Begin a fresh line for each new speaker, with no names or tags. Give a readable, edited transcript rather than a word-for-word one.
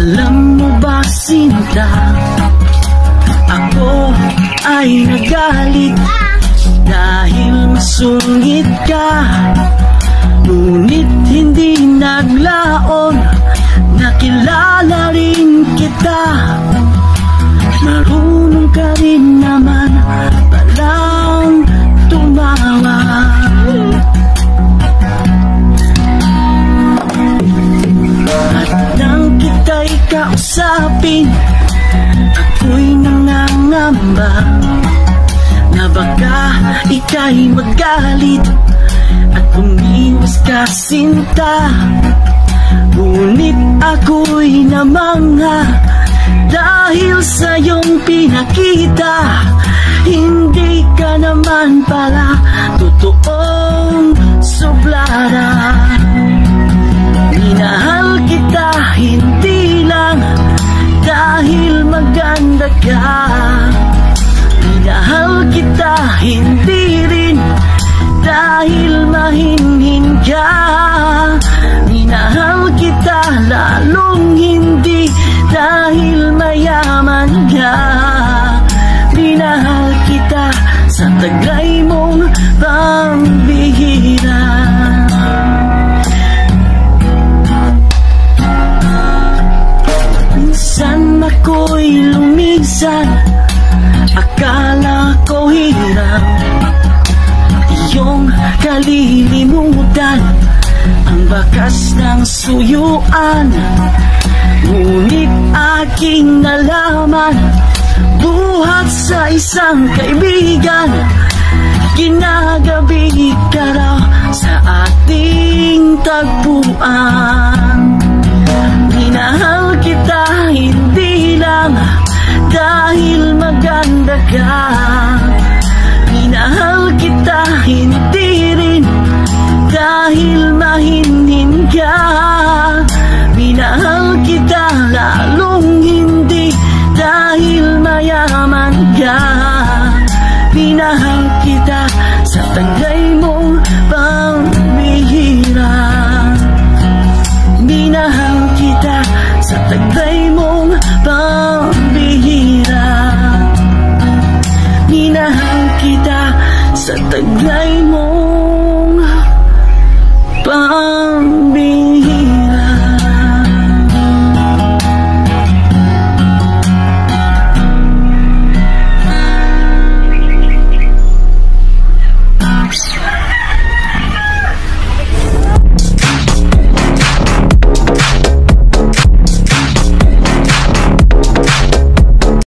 Alam mo ba, Sinta, ako ay nagalit dahil masungit ka. Ngunit hindi naglaon, nakilala rin kita. Marunong ka rin naman palang tumawa. Kita'y kausapin, ako'y nangangamba na baka ika'y magalit at umiwas ka, Sinta. Ngunit ako'y namangha dahil sa iyong pinakita. Hindi ka naman pala totoong suplada. Minahal kita hindi lang dahil maganda ka. Minahal kita hindi rin dahil mahinhin ka. Minahal kita lalong hindi dahil mayaman ka. Minahal kita sa tagay mong pambihira. Minsan ako'y lumisan, akala ko hirap iyong kalilimutan ang bakas ng suyuan. Ngunit aking nalaman, buhat sa isang kaibigan, ginagabi ka raw sa ating tagpuan. Minahal kita hindi lang dahil maganda ka. Minahal kita hindi rin